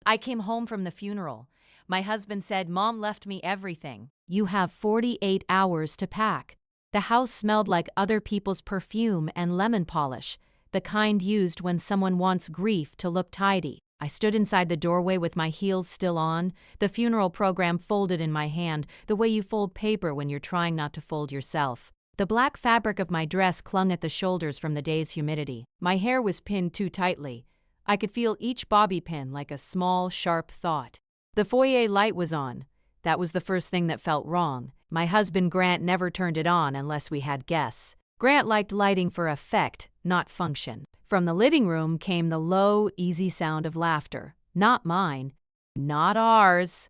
I came home from the funeral. My husband said, "Mom left me everything. You have 48 hours to pack." The house smelled like other people's perfume and lemon polish, the kind used when someone wants grief to look tidy. I stood inside the doorway with my heels still on, the funeral program folded in my hand, the way you fold paper when you're trying not to fold yourself. The black fabric of my dress clung at the shoulders from the day's humidity. My hair was pinned too tightly. I could feel each bobby pin like a small, sharp thought. The foyer light was on. That was the first thing that felt wrong. My husband Grant never turned it on unless we had guests. Grant liked lighting for effect, not function. From the living room came the low, easy sound of laughter. Not mine. Not ours.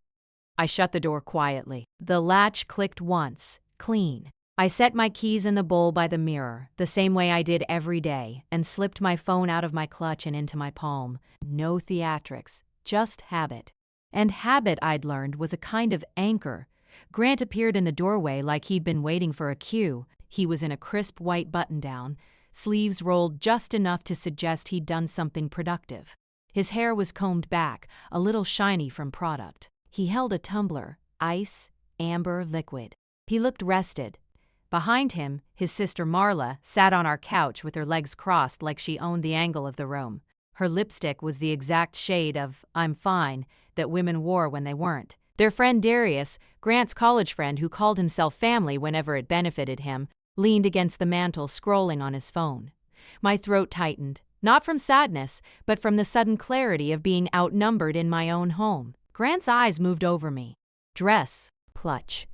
I shut the door quietly. The latch clicked once, clean. I set my keys in the bowl by the mirror, the same way I did every day, and slipped my phone out of my clutch and into my palm. No theatrics, just habit. And habit, I'd learned, was a kind of anchor. Grant appeared in the doorway like he'd been waiting for a cue. He was in a crisp white button-down, sleeves rolled just enough to suggest he'd done something productive. His hair was combed back, a little shiny from product. He held a tumbler, ice, amber, liquid. He looked rested. Behind him, his sister Marla sat on our couch with her legs crossed like she owned the angle of the room. Her lipstick was the exact shade of "I'm fine" that women wore when they weren't. Their friend Darius, Grant's college friend who called himself family whenever it benefited him, leaned against the mantel scrolling on his phone. My throat tightened, not from sadness, but from the sudden clarity of being outnumbered in my own home. Grant's eyes moved over me. Dress, clutch.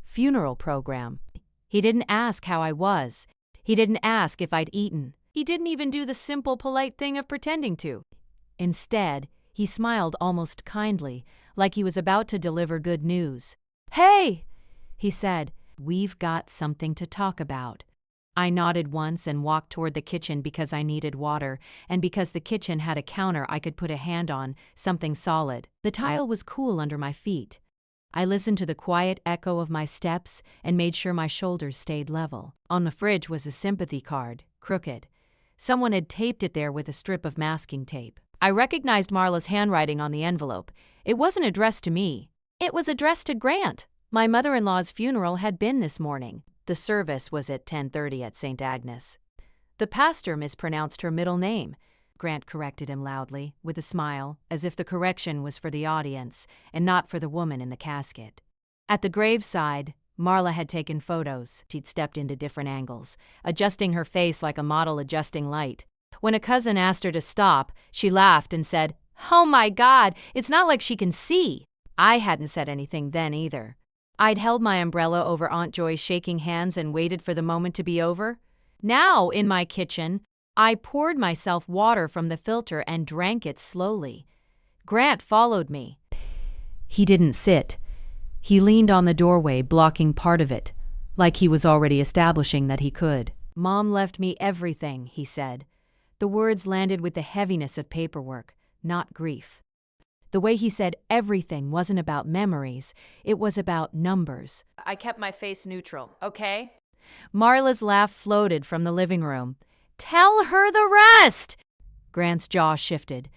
Funeral program. He didn't ask how I was. He didn't ask if I'd eaten. He didn't even do the simple, polite thing of pretending to. Instead, he smiled almost kindly, like he was about to deliver good news. "Hey!" he said. "We've got something to talk about." I nodded once and walked toward the kitchen because I needed water, and because the kitchen had a counter I could put a hand on, something solid. The tile was cool under my feet. I listened to the quiet echo of my steps and made sure my shoulders stayed level. On the fridge was a sympathy card, crooked. Someone had taped it there with a strip of masking tape. I recognized Marla's handwriting on the envelope. It wasn't addressed to me. It was addressed to Grant. My mother-in-law's funeral had been this morning. The service was at 10:30 at St. Agnes. The pastor mispronounced her middle name. Grant corrected him loudly, with a smile, as if the correction was for the audience and not for the woman in the casket. At the graveside, Marla had taken photos. She'd stepped into different angles, adjusting her face like a model adjusting light. When a cousin asked her to stop, she laughed and said, "Oh my God, it's not like she can see." I hadn't said anything then either. I'd held my umbrella over Aunt Joy's shaking hands and waited for the moment to be over. Now, in my kitchen, I poured myself water from the filter and drank it slowly. Grant followed me. He didn't sit. He leaned on the doorway, blocking part of it, like he was already establishing that he could. "Mom left me everything," he said. The words landed with the heaviness of paperwork, not grief. The way he said everything wasn't about memories, it was about numbers. I kept my face neutral, okay? Marla's laugh floated from the living room. "Tell her the rest!" Grant's jaw shifted.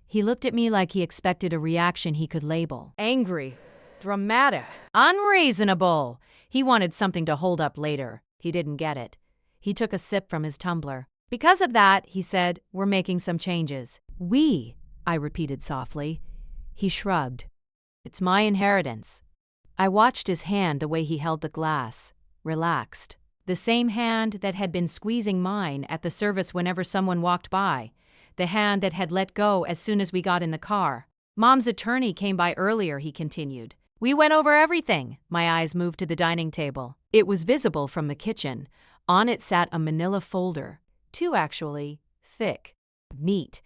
He looked at me like he expected a reaction he could label. Angry. Dramatic. Unreasonable. He wanted something to hold up later. He didn't get it. He took a sip from his tumbler. "Because of that," he said, "we're making some changes." "We," I repeated softly. He shrugged. "It's my inheritance." I watched his hand, the way he held the glass, relaxed. The same hand that had been squeezing mine at the service whenever someone walked by. The hand that had let go as soon as we got in the car. "Mom's attorney came by earlier," he continued. "We went over everything." My eyes moved to the dining table. It was visible from the kitchen. On it sat a manila folder. Two, actually. Thick. Neat.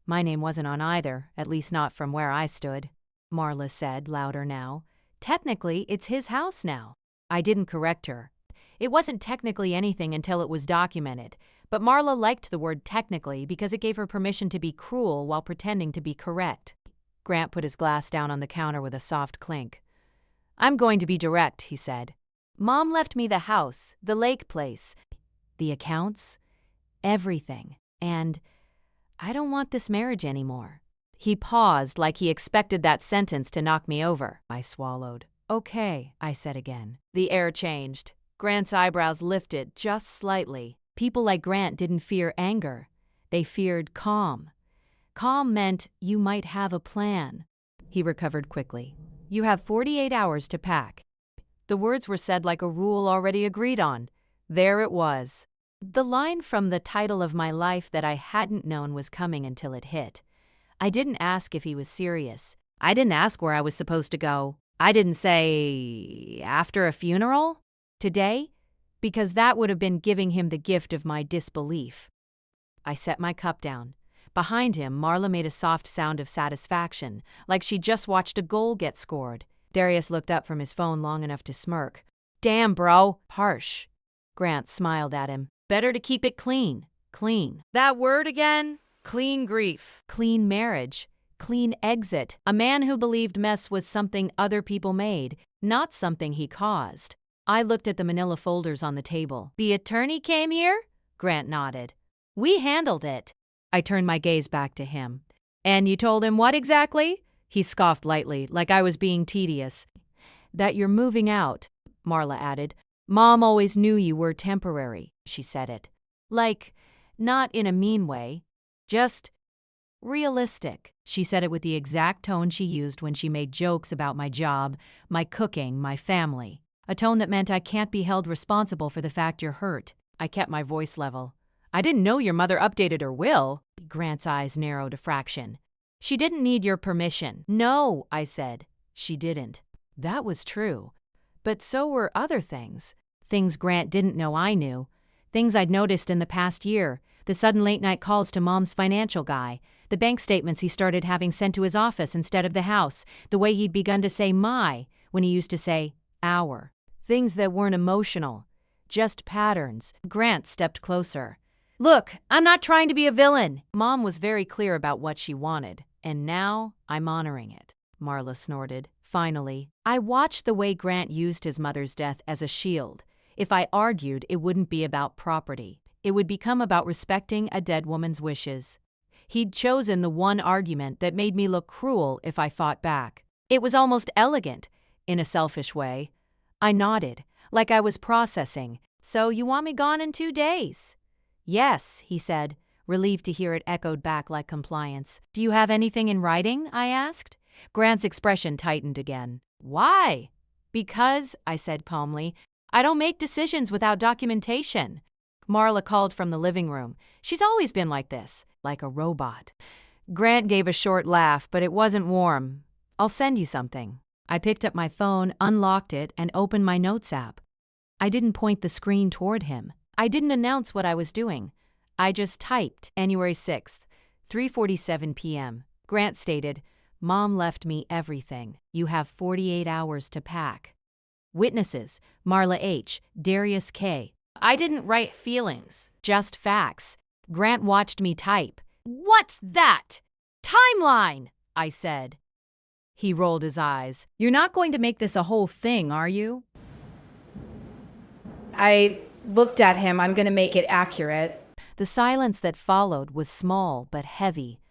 My name wasn't on either, at least not from where I stood. Marla said, louder now. "Technically, it's his house now." I didn't correct her. It wasn't technically anything until it was documented, but Marla liked the word technically because it gave her permission to be cruel while pretending to be correct. Grant put his glass down on the counter with a soft clink. "I'm going to be direct," he said. "Mom left me the house, the lake place, the accounts, everything, and I don't want this marriage anymore." He paused like he expected that sentence to knock me over. I swallowed. Okay, I said again. The air changed. Grant's eyebrows lifted just slightly. People like Grant didn't fear anger. They feared calm. Calm meant you might have a plan. He recovered quickly. You have 48 hours to pack. The words were said like a rule already agreed on. There it was. The line from the title of my life that I hadn't known was coming until it hit. I didn't ask if he was serious. I didn't ask where I was supposed to go. I didn't say, after a funeral? Today? Because that would have been giving him the gift of my disbelief. I set my cup down. Behind him, Marla made a soft sound of satisfaction, like she'd just watched a goal get scored. Darius looked up from his phone long enough to smirk. Damn, bro. Harsh. Grant smiled at him. Better to keep it clean. Clean. That word again? Clean grief. Clean marriage. Clean exit. A man who believed mess was something other people made, not something he caused. I looked at the manila folders on the table. The attorney came here? Grant nodded. We handled it. I turned my gaze back to him. And you told him what exactly? He scoffed lightly, like I was being tedious. That you're moving out, Marla added. Mom always knew you were temporary, she said it. Like, not in a mean way. Just realistic. She said it with the exact tone she used when she made jokes about my job, my cooking, my family. A tone that meant I can't be held responsible for the fact you're hurt. I kept my voice level. I didn't know your mother updated her will. Grant's eyes narrowed a fraction. She didn't need your permission. No, I said. She didn't. That was true. But so were other things. Things Grant didn't know I knew. Things I'd noticed in the past year. The sudden late-night calls to Mom's financial guy. The bank statements he started having sent to his office instead of the house. The way he'd begun to say my when he used to say our. Things that weren't emotional. Just patterns. Grant stepped closer. Look, I'm not trying to be a villain. Mom was very clear about what she wanted. And now I'm honoring it. Marla snorted. Finally, I watched the way Grant used his mother's death as a shield. If I argued, it wouldn't be about property. It would become about respecting a dead woman's wishes. He'd chosen the one argument that made me look cruel if I fought back. It was almost elegant, in a selfish way. I nodded, like I was processing. So you want me gone in 2 days? Yes, he said, relieved to hear it echoed back like compliance. Do you have anything in writing? I asked. Grant's expression tightened again. Why? Because, I said calmly, I don't make decisions without documentation. Marla called from the living room. She's always been like this, like a robot. Grant gave a short laugh, but it wasn't warm. I'll send you something. I picked up my phone, unlocked it, and opened my notes app. I didn't point the screen toward him. I didn't announce what I was doing. I just typed, January 6th, 3:47 p.m. Grant stated, Mom left me everything. You have 48 hours to pack. Witnesses, Marla H., Darius K. I didn't write feelings, just facts. Grant watched me type. What's that? Timeline, I said. He rolled his eyes. You're not going to make this a whole thing, are you? I looked at him. I'm going to make it accurate. The silence that followed was small but heavy.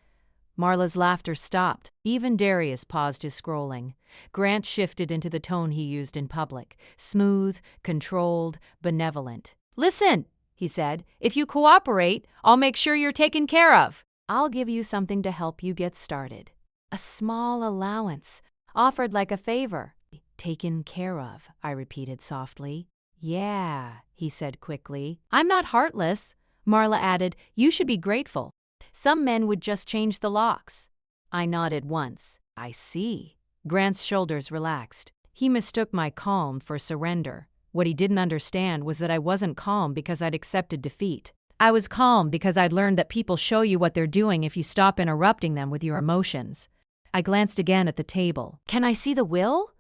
Marla's laughter stopped. Even Darius paused his scrolling. Grant shifted into the tone he used in public. Smooth, controlled, benevolent. Listen, he said. If you cooperate, I'll make sure you're taken care of. I'll give you something to help you get started. A small allowance, offered like a favor. Taken care of, I repeated softly. Yeah, he said quickly. I'm not heartless. Marla added, you should be grateful. Some men would just change the locks. I nodded once. I see. Grant's shoulders relaxed. He mistook my calm for surrender. What he didn't understand was that I wasn't calm because I'd accepted defeat. I was calm because I'd learned that people show you what they're doing if you stop interrupting them with your emotions. I glanced again at the table. Can I see the will?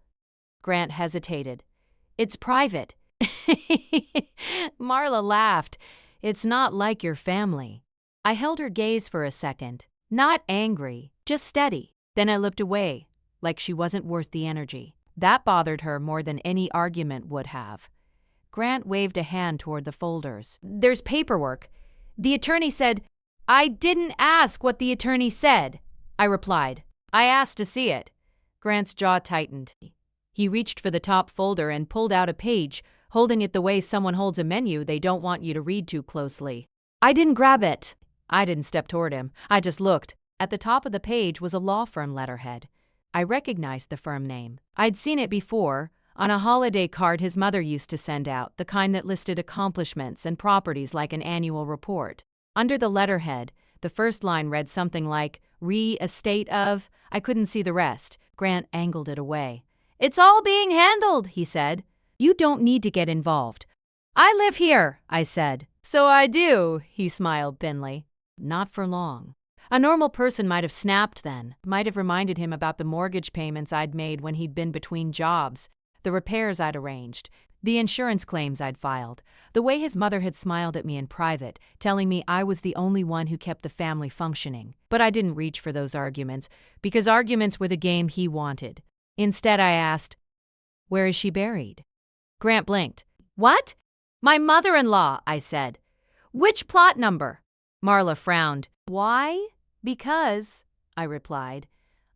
Grant hesitated. It's private. Marla laughed. It's not like your family. I held her gaze for a second, not angry, just steady. Then I looked away, like she wasn't worth the energy. That bothered her more than any argument would have. Grant waved a hand toward the folders. There's paperwork. The attorney said, I didn't ask what the attorney said. I replied. I asked to see it. Grant's jaw tightened. He reached for the top folder and pulled out a page, holding it the way someone holds a menu they don't want you to read too closely. I didn't grab it. I didn't step toward him. I just looked. At the top of the page was a law firm letterhead. I recognized the firm name. I'd seen it before, on a holiday card his mother used to send out, the kind that listed accomplishments and properties like an annual report. Under the letterhead, the first line read something like, re-estate of. I couldn't see the rest. Grant angled it away. It's all being handled, he said. You don't need to get involved. I live here, I said. So I do, he smiled thinly. Not for long. A normal person might have snapped then, might have reminded him about the mortgage payments I'd made when he'd been between jobs, the repairs I'd arranged, the insurance claims I'd filed, the way his mother had smiled at me in private, telling me I was the only one who kept the family functioning. But I didn't reach for those arguments, because arguments were the game he wanted. Instead, I asked, where is she buried? Grant blinked. What? My mother-in-law, I said. Which plot number? Marla frowned. Why? Because, I replied,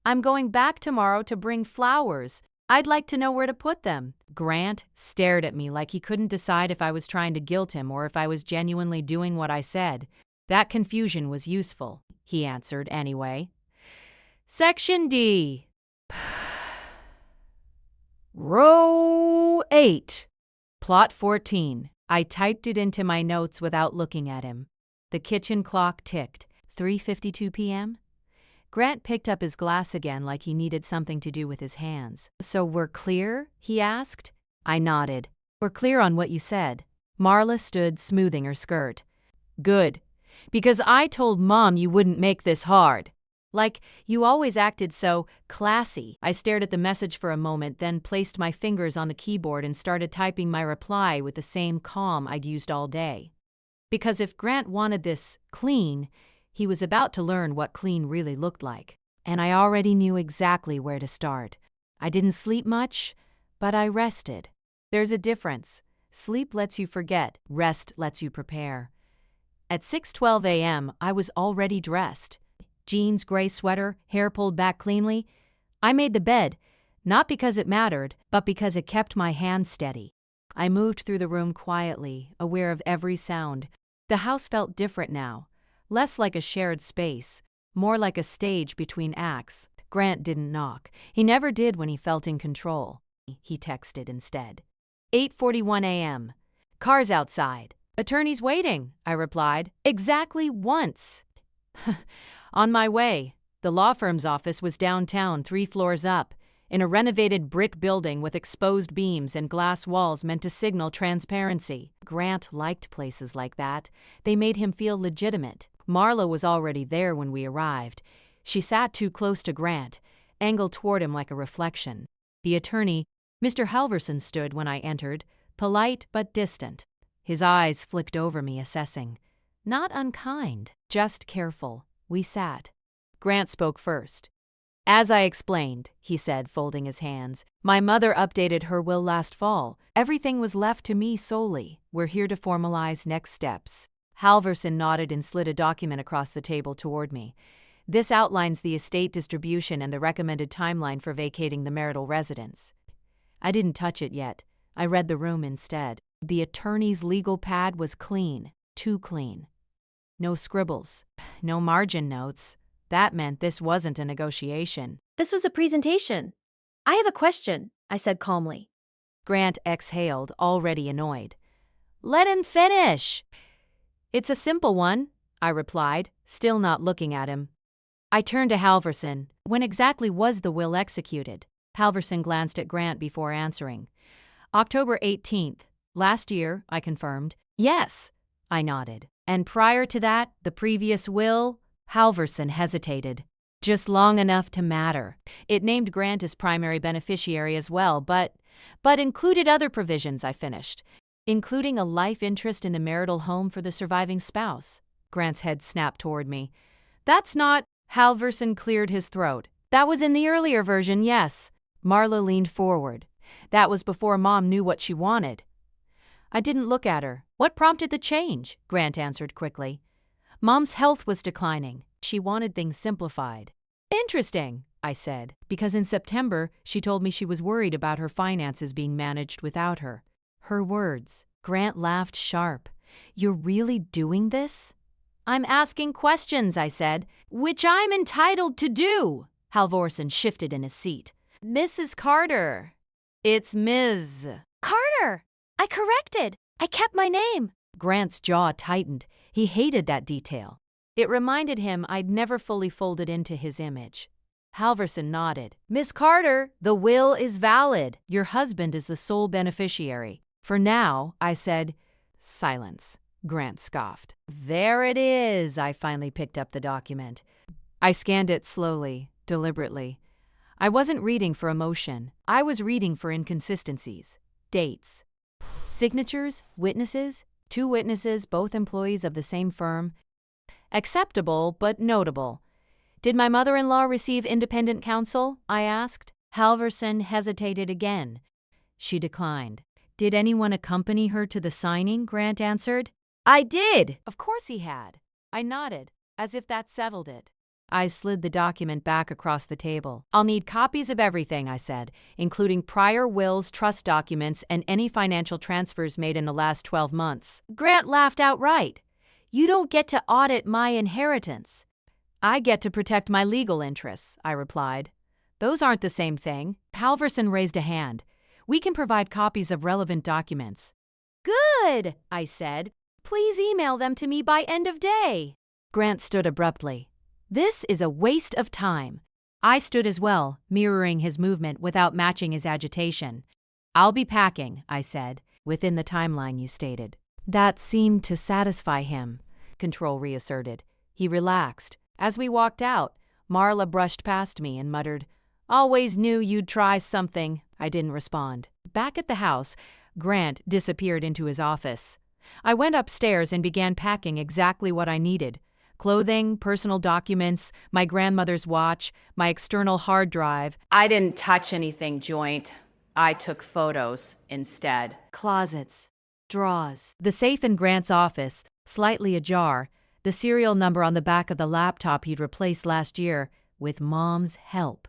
I'm going back tomorrow to bring flowers. I'd like to know where to put them. Grant stared at me like he couldn't decide if I was trying to guilt him or if I was genuinely doing what I said. That confusion was useful, he answered anyway. Section D. Row 8. Plot 14. I typed it into my notes without looking at him. The kitchen clock ticked. 3:52 p.m.? Grant picked up his glass again like he needed something to do with his hands. So we're clear? He asked. I nodded. We're clear on what you said. Marla stood smoothing her skirt. Good. Because I told Mom you wouldn't make this hard. Like, you always acted so classy. I stared at the message for a moment, then placed my fingers on the keyboard and started typing my reply with the same calm I'd used all day. Because if Grant wanted this clean, he was about to learn what clean really looked like. And I already knew exactly where to start. I didn't sleep much, but I rested. There's a difference. Sleep lets you forget, rest lets you prepare. At 6:12 a.m., I was already dressed. Jeans, gray sweater, hair pulled back cleanly. I made the bed, not because it mattered, but because it kept my hand steady. I moved through the room quietly, aware of every sound. The house felt different now, less like a shared space, more like a stage between acts. Grant didn't knock. He never did when he felt in control. He texted instead. 8:41 a.m. Cars outside. Attorney's waiting, I replied. Exactly once. On my way. The law firm's office was downtown, 3 floors up, in a renovated brick building with exposed beams and glass walls meant to signal transparency. Grant liked places like that. They made him feel legitimate. Marla was already there when we arrived. She sat too close to Grant, angled toward him like a reflection. The attorney, Mr. Halverson, stood when I entered, polite but distant. His eyes flicked over me, assessing. Not unkind, just careful. We sat. Grant spoke first. As I explained, he said, folding his hands, my mother updated her will last fall. Everything was left to me solely. We're here to formalize next steps. Halverson nodded and slid a document across the table toward me. This outlines the estate distribution and the recommended timeline for vacating the marital residence. I didn't touch it yet. I read the room instead. The attorney's legal pad was clean, too clean. No scribbles, no margin notes. That meant this wasn't a negotiation. This was a presentation. I have a question, I said calmly. Grant exhaled, already annoyed. Let him finish. It's a simple one, I replied, still not looking at him. I turned to Halverson. When exactly was the will executed? Halverson glanced at Grant before answering. October 18th. Last year, I confirmed. Yes, I nodded. And prior to that, the previous will? Halverson hesitated. Just long enough to matter. It named Grant as primary beneficiary as well, but included other provisions, I finished, including a life interest in the marital home for the surviving spouse. Grant's head snapped toward me. That's not... Halverson cleared his throat. That was in the earlier version, yes. Marla leaned forward. That was before Mom knew what she wanted. I didn't look at her. What prompted the change? Grant answered quickly. Mom's health was declining. She wanted things simplified. Interesting, I said, because in September she told me she was worried about her finances being managed without her. Her words. Grant laughed sharp. You're really doing this? I'm asking questions, I said, which I'm entitled to do. Halvorsen shifted in his seat. Mrs. Carter. It's Ms. Carter! I corrected. I kept my name. Grant's jaw tightened. He hated that detail. It reminded him I'd never fully folded into his image. Halvorsen nodded. Miss Carter, the will is valid. Your husband is the sole beneficiary. For now, I said. Silence. Grant scoffed. There it is. I finally picked up the document. I scanned it slowly, deliberately. I wasn't reading for emotion. I was reading for inconsistencies. Dates. Signatures, witnesses, 2 witnesses, both employees of the same firm. Acceptable, but notable. Did my mother-in-law receive independent counsel? I asked. Halvorsen hesitated again. She declined. Did anyone accompany her to the signing? Grant answered. I did! Of course he had. I nodded, as if that settled it. I slid the document back across the table. I'll need copies of everything, I said, including prior wills, trust documents, and any financial transfers made in the last 12 months. Grant laughed outright. You don't get to audit my inheritance. I get to protect my legal interests, I replied. Those aren't the same thing. Halvorsen raised a hand. We can provide copies of relevant documents. Good, I said. Please email them to me by end of day. Grant stood abruptly. This is a waste of time. I stood as well, mirroring his movement without matching his agitation. I'll be packing, I said, within the timeline you stated. That seemed to satisfy him, Control reasserted. He relaxed. As we walked out, Marla brushed past me and muttered, Always knew you'd try something. I didn't respond. Back at the house, Grant disappeared into his office. I went upstairs and began packing exactly what I needed. Clothing, personal documents, my grandmother's watch, my external hard drive. I didn't touch anything joint. I took photos instead. Closets. Drawers. The safe in Grant's office, slightly ajar, the serial number on the back of the laptop he'd replaced last year, with Mom's help.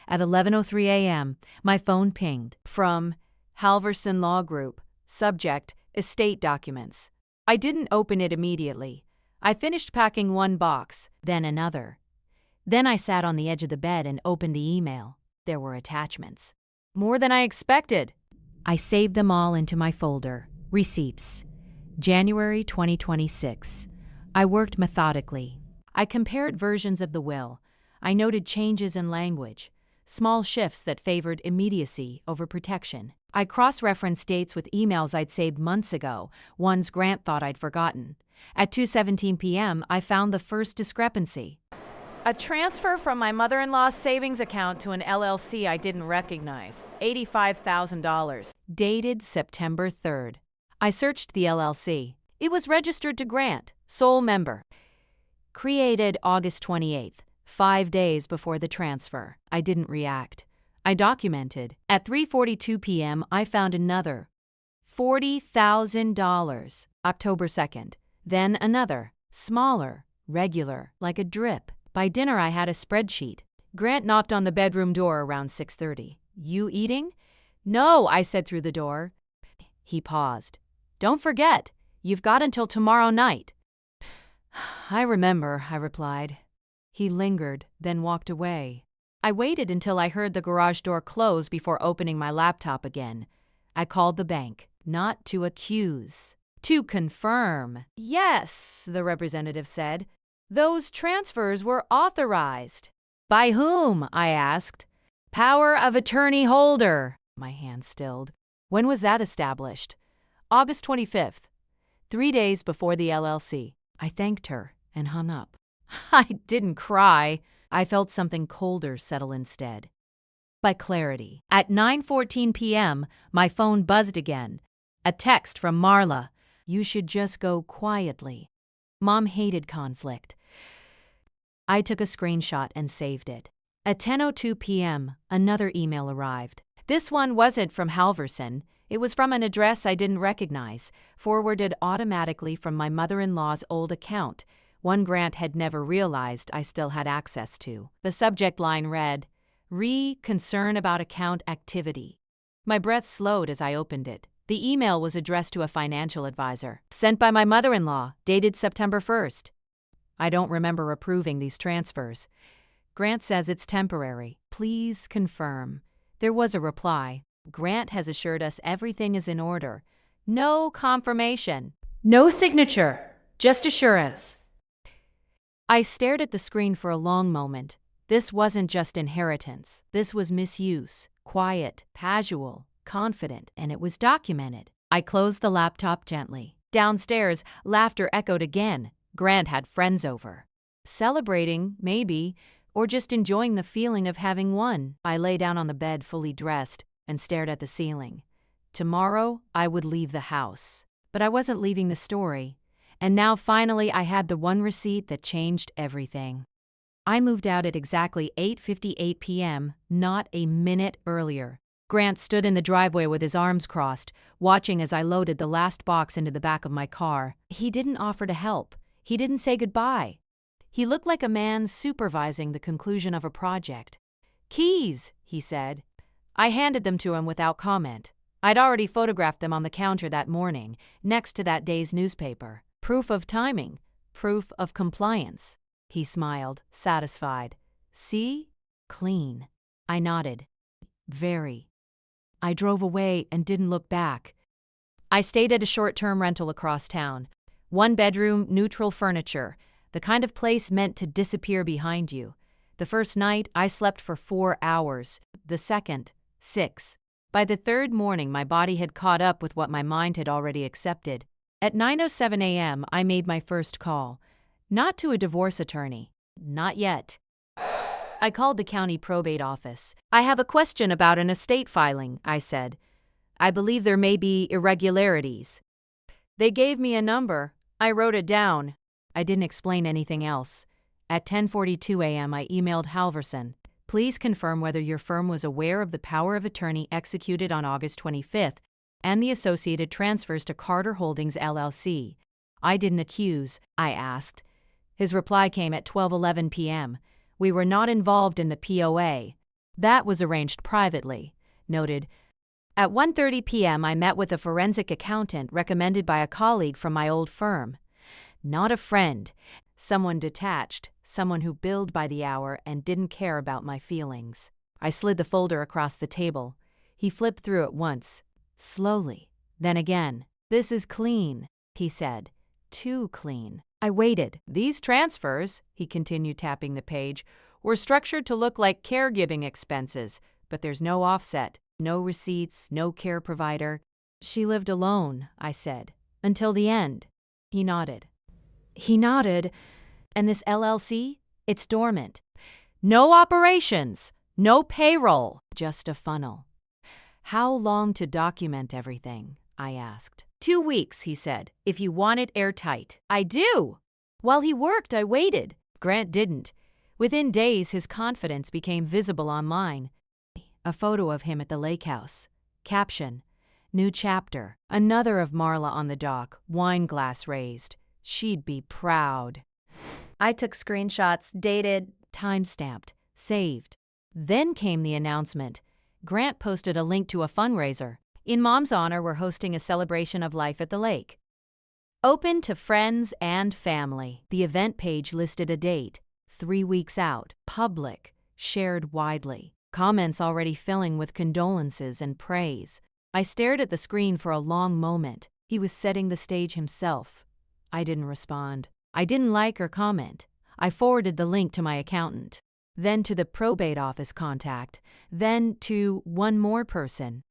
At 11:03 a.m., my phone pinged. From Halvorsen Law Group. Subject, estate documents. I didn't open it immediately. I finished packing one box, then another. Then I sat on the edge of the bed and opened the email. There were attachments. More than I expected. I saved them all into my folder. Receipts. January 2026. I worked methodically. I compared versions of the will. I noted changes in language, small shifts that favored immediacy over protection. I cross-referenced dates with emails I'd saved months ago, ones Grant thought I'd forgotten. At 2:17 p.m., I found the first discrepancy. A transfer from my mother-in-law's savings account to an LLC I didn't recognize. $85,000. Dated September 3rd. I searched the LLC. It was registered to Grant, sole member. Created August 28th, 5 days before the transfer. I didn't react. I documented. At 3:42 p.m., I found another. $40,000. October 2nd. Then another. Smaller. Regular. Like a drip. By dinner, I had a spreadsheet. Grant knocked on the bedroom door around 6:30. You eating? No, I said through the door. He paused. Don't forget, you've got until tomorrow night. I remember, I replied. He lingered, then walked away. I waited until I heard the garage door close before opening my laptop again. I called the bank, not to accuse, to confirm. Yes, the representative said. Those transfers were authorized. By whom? I asked. Power of attorney holder. My hand stilled. When was that established? August 25th, 3 days before the LLC. I thanked her and hung up. I didn't cry. I felt something colder settle instead. By clarity. At 9:14 p.m., my phone buzzed again. A text from Marla. You should just go quietly. Mom hated conflict. I took a screenshot and saved it. At 10:02 p.m., another email arrived. This one wasn't from Halvorsen. It was from an address I didn't recognize, forwarded automatically from my mother-in-law's old account, one Grant had never realized I still had access to. The subject line read, Concern about account activity. My breath slowed as I opened it. The email was addressed to a financial advisor, sent by my mother-in-law, dated September 1st. I don't remember approving these transfers. Grant says it's temporary. Please confirm. There was a reply. Grant has assured us everything is in order. No confirmation. No signature. Just assurance. I stared at the screen for a long moment. This wasn't just inheritance. This was misuse. Quiet, casual, confident, and it was documented. I closed the laptop gently. Downstairs, laughter echoed again. Grant had friends over. Celebrating, maybe, or just enjoying the feeling of having won. I lay down on the bed fully dressed and stared at the ceiling. Tomorrow, I would leave the house. But I wasn't leaving the story. And now finally I had the one receipt that changed everything. I moved out at exactly 8:58 p.m., not a minute earlier. Grant stood in the driveway with his arms crossed, watching as I loaded the last box into the back of my car. He didn't offer to help. He didn't say goodbye. He looked like a man supervising the conclusion of a project. "Keys," he said. I handed them to him without comment. I'd already photographed them on the counter that morning, next to that day's newspaper. Proof of timing. Proof of compliance. He smiled, satisfied. See? Clean. I nodded. Very. I drove away and didn't look back. I stayed at a short-term rental across town. 1-bedroom, neutral furniture. The kind of place meant to disappear behind you. The first night, I slept for 4 hours. The second, 6. By the third morning, my body had caught up with what my mind had already accepted. At 9:07 a.m., I made my first call. Not to a divorce attorney. Not yet. I called the county probate office. I have a question about an estate filing, I said. I believe there may be irregularities. They gave me a number. I wrote it down. I didn't explain anything else. At 10:42 a.m., I emailed Halverson. Please confirm whether your firm was aware of the power of attorney executed on August 25th and the associated transfers to Carter Holdings, LLC. I didn't accuse, I asked. His reply came at 12:11 p.m. We were not involved in the POA. That was arranged privately. Noted. At 1:30 p.m., I met with a forensic accountant recommended by a colleague from my old firm. Not a friend. Someone detached, someone who billed by the hour and didn't care about my feelings. I slid the folder across the table. He flipped through it once, slowly, then again. This is clean, he said. Too clean. I waited. These transfers, he continued tapping the page, were structured to look like caregiving expenses, but there's no offset, no receipts, no care provider. She lived alone, I said, until the end. He nodded. And this LLC? It's dormant. No operations, no payroll, just a funnel. How long to document everything? I asked. 2 weeks, he said, if you want it airtight. I do! While he worked, I waited. Grant didn't. Within days, his confidence became visible online. A photo of him at the lake house. Caption, new chapter. Another of Marla on the dock, wine glass raised. She'd be proud. I took screenshots, dated, time-stamped, saved. Then came the announcement. Grant posted a link to a fundraiser. In Mom's honor, we're hosting a celebration of life at the lake. Open to friends and family. The event page listed a date, 3 weeks out, public, shared widely. Comments already filling with condolences and praise. I stared at the screen for a long moment. He was setting the stage himself. I didn't respond. I didn't like or comment. I forwarded the link to my accountant. Then to the probate office contact. Then to one more person.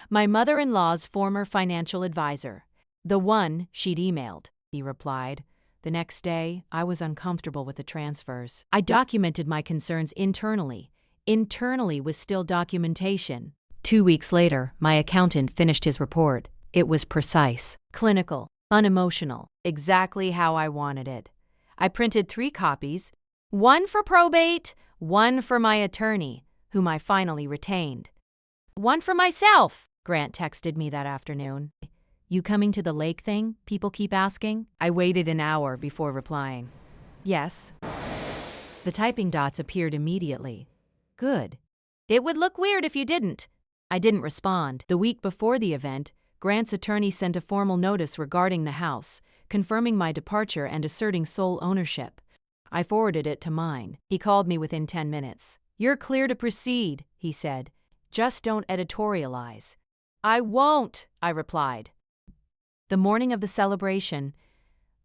My mother-in-law's former financial advisor. The one she'd emailed, he replied. The next day, I was uncomfortable with the transfers. I documented my concerns internally. Internally was still documentation. 2 weeks later, my accountant finished his report. It was precise, clinical, unemotional, exactly how I wanted it. I printed 3 copies, one for probate, one for my attorney, whom I finally retained. One for myself, Grant texted me that afternoon. You coming to the lake thing? People keep asking. I waited an hour before replying. Yes. The typing dots appeared immediately. Good. It would look weird if you didn't. I didn't respond. The week before the event, Grant's attorney sent a formal notice regarding the house, confirming my departure and asserting sole ownership. I forwarded it to mine. He called me within 10 minutes. You're clear to proceed, he said. Just don't editorialize. I won't, I replied. The morning of the celebration,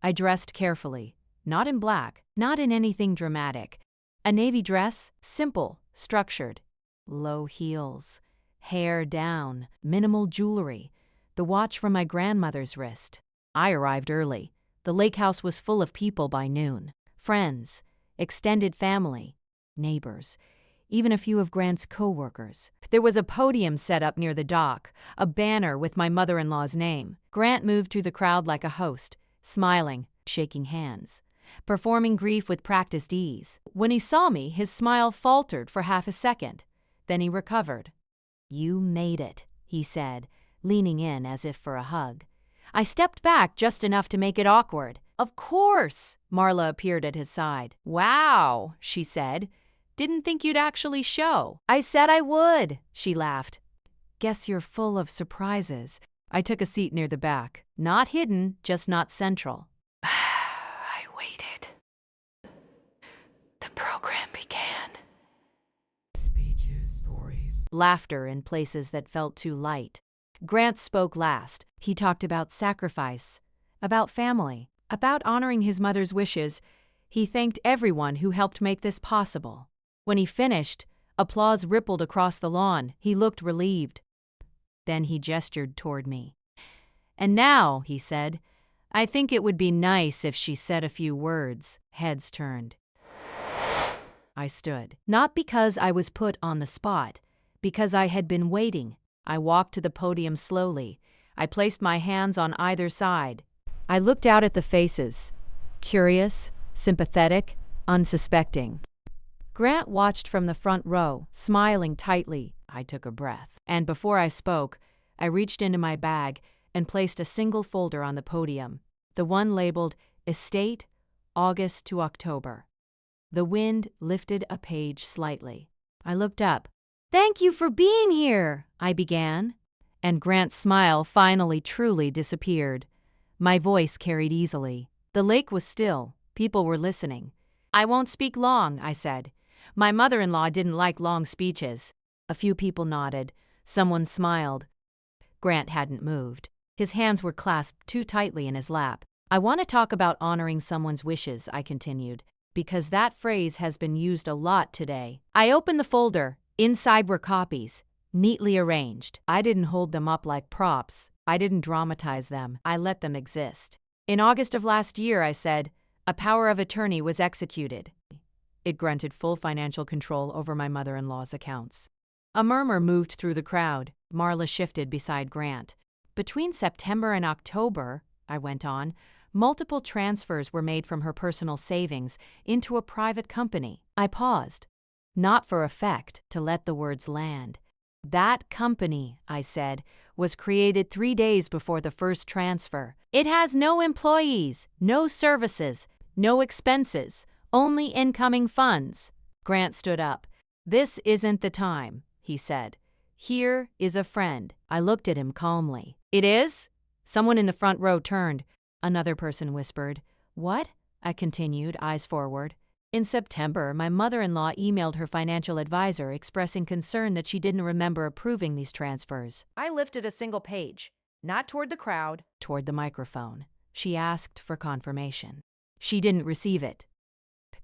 I dressed carefully, not in black, not in anything dramatic. A navy dress, simple, structured. Low heels, hair down, minimal jewelry, the watch from my grandmother's wrist. I arrived early. The lake house was full of people by noon. Friends, extended family, neighbors, even a few of Grant's co-workers. There was a podium set up near the dock, a banner with my mother-in-law's name. Grant moved through the crowd like a host, smiling, shaking hands, performing grief with practiced ease. When he saw me, his smile faltered for half a second. Then he recovered. You made it, he said, leaning in as if for a hug. I stepped back just enough to make it awkward. Of course, Marla appeared at his side. Wow, she said. Didn't think you'd actually show. I said I would, she laughed. Guess you're full of surprises. I took a seat near the back. Not hidden, just not central. I waited. The program began. Speeches, stories. Laughter in places that felt too light. Grant spoke last. He talked about sacrifice, about family, about honoring his mother's wishes. He thanked everyone who helped make this possible. When he finished, applause rippled across the lawn. He looked relieved. Then he gestured toward me. And now, he said, I think it would be nice if she said a few words. Heads turned. I stood, not because I was put on the spot, because I had been waiting. I walked to the podium slowly. I placed my hands on either side. I looked out at the faces, curious, sympathetic, unsuspecting. Grant watched from the front row, smiling tightly. I took a breath. And before I spoke, I reached into my bag and placed a single folder on the podium, the one labeled Estate, August to October. The wind lifted a page slightly. I looked up. Thank you for being here, I began. And Grant's smile finally truly disappeared. My voice carried easily. The lake was still. People were listening. I won't speak long, I said. My mother-in-law didn't like long speeches. A few people nodded. Someone smiled. Grant hadn't moved. His hands were clasped too tightly in his lap. I want to talk about honoring someone's wishes, I continued, because that phrase has been used a lot today. I opened the folder. Inside were copies, neatly arranged. I didn't hold them up like props. I didn't dramatize them. I let them exist. In August of last year, I said, a power of attorney was executed. It granted full financial control over my mother-in-law's accounts. A murmur moved through the crowd. Marla shifted beside Grant. Between September and October, I went on, multiple transfers were made from her personal savings into a private company. I paused, not for effect, to let the words land. That company, I said, was created 3 days before the first transfer. It has no employees, no services, no expenses, only incoming funds. Grant stood up. This isn't the time, he said. Here is a friend. I looked at him calmly. It is? Someone in the front row turned. Another person whispered. What? I continued, eyes forward. In September, my mother-in-law emailed her financial advisor expressing concern that she didn't remember approving these transfers. I lifted a single page, not toward the crowd, toward the microphone. She asked for confirmation. She didn't receive it.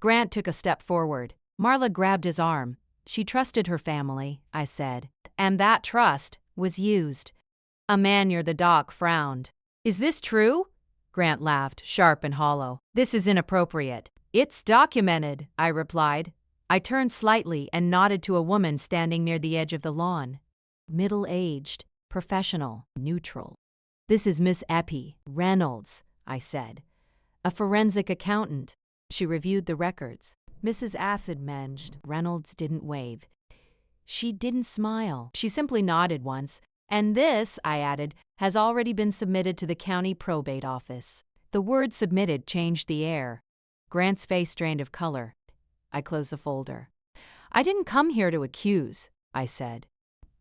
Grant took a step forward. Marla grabbed his arm. She trusted her family, I said, and that trust was used. A man near the dock frowned. Is this true? Grant laughed, sharp and hollow. This is inappropriate. It's documented, I replied. I turned slightly and nodded to a woman standing near the edge of the lawn. Middle-aged, professional, neutral. This is Miss Eppie Reynolds, I said. A forensic accountant. She reviewed the records. Mrs. Acid menged. Reynolds didn't wave. She didn't smile. She simply nodded once, And this, I added, has already been submitted to the county probate office. The word submitted changed the air. Grant's face drained of color. I closed the folder. I didn't come here to accuse, I said.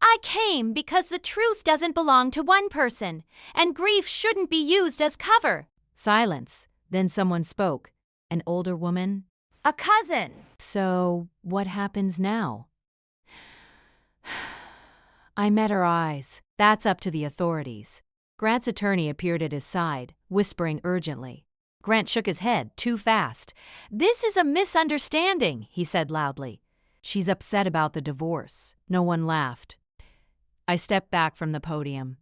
I came because the truth doesn't belong to one person, and grief shouldn't be used as cover. Silence. Then someone spoke. An older woman. A cousin. So, what happens now? I met her eyes. That's up to the authorities. Grant's attorney appeared at his side, whispering urgently. Grant shook his head, too fast. This is a misunderstanding, he said loudly. She's upset about the divorce. No one laughed. I stepped back from the podium.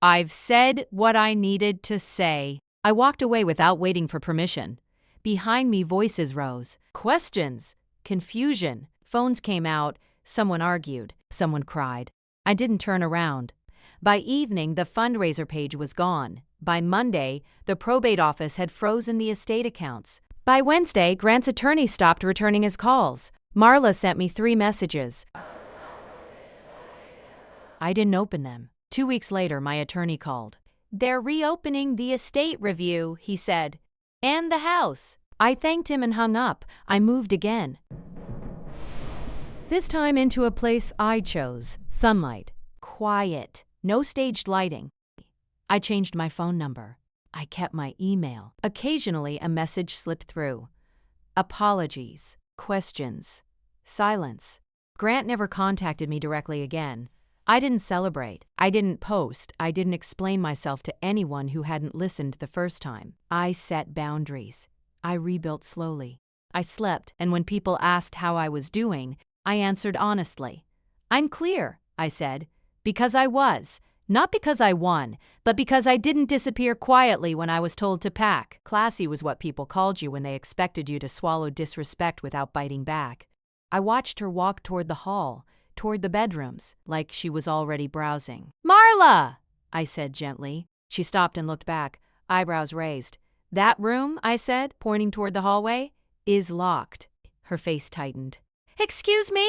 I've said what I needed to say. I walked away without waiting for permission. Behind me, voices rose. Questions. Confusion. Phones came out. Someone argued. Someone cried. I didn't turn around. By evening, the fundraiser page was gone. By Monday, the probate office had frozen the estate accounts. By Wednesday, Grant's attorney stopped returning his calls. Marla sent me 3 messages. I didn't open them. 2 weeks later, my attorney called. They're reopening the estate review, he said. And the house. I thanked him and hung up. I moved again. This time into a place I chose. Sunlight. Quiet. No staged lighting. I changed my phone number. I kept my email. Occasionally, a message slipped through. Apologies. Questions. Silence. Grant never contacted me directly again. I didn't celebrate. I didn't post. I didn't explain myself to anyone who hadn't listened the first time. I set boundaries. I rebuilt slowly. I slept, and when people asked how I was doing, I answered honestly. I'm clear, I said, because I was. Not because I won, but because I didn't disappear quietly when I was told to pack. Classy was what people called you when they expected you to swallow disrespect without biting back. I watched her walk toward the hall, toward the bedrooms, like she was already browsing. Marla! I said gently. She stopped and looked back, eyebrows raised. That room, I said, pointing toward the hallway, is locked. Her face tightened. Excuse me?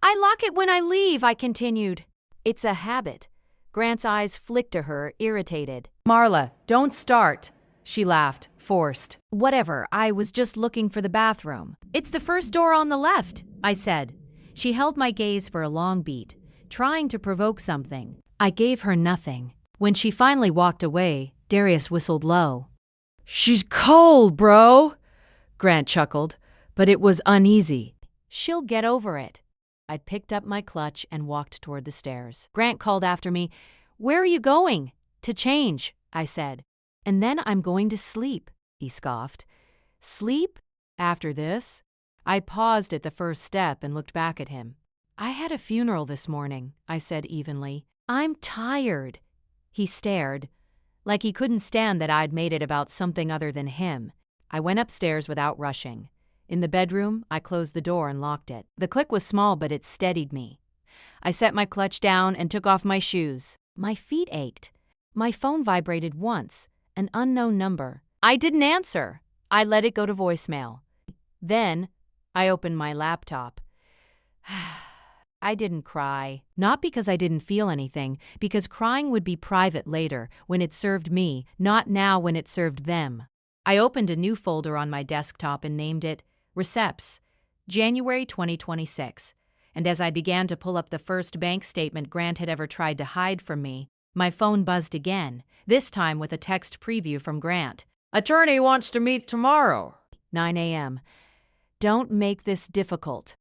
I lock it when I leave, I continued. It's a habit. Grant's eyes flicked to her, irritated. Marla, don't start. She laughed, forced. Whatever, I was just looking for the bathroom. It's the first door on the left, I said. She held my gaze for a long beat, trying to provoke something. I gave her nothing. When she finally walked away, Darius whistled low. She's cold, bro, Grant chuckled, but it was uneasy. She'll get over it. I picked up my clutch and walked toward the stairs. Grant called after me. Where are you going? To change, I said. And then I'm going to sleep, he scoffed. Sleep? After this? I paused at the first step and looked back at him. I had a funeral this morning, I said evenly. I'm tired. He stared, like he couldn't stand that I'd made it about something other than him. I went upstairs without rushing. In the bedroom, I closed the door and locked it. The click was small, but it steadied me. I set my clutch down and took off my shoes. My feet ached. My phone vibrated once, an unknown number. I didn't answer. I let it go to voicemail. Then, I opened my laptop. I didn't cry. Not because I didn't feel anything, because crying would be private later, when it served me, not now when it served them. I opened a new folder on my desktop and named it Receipts, January 2026. And as I began to pull up the first bank statement Grant had ever tried to hide from me, my phone buzzed again, this time with a text preview from Grant. Attorney wants to meet tomorrow. 9 a.m. Don't make this difficult.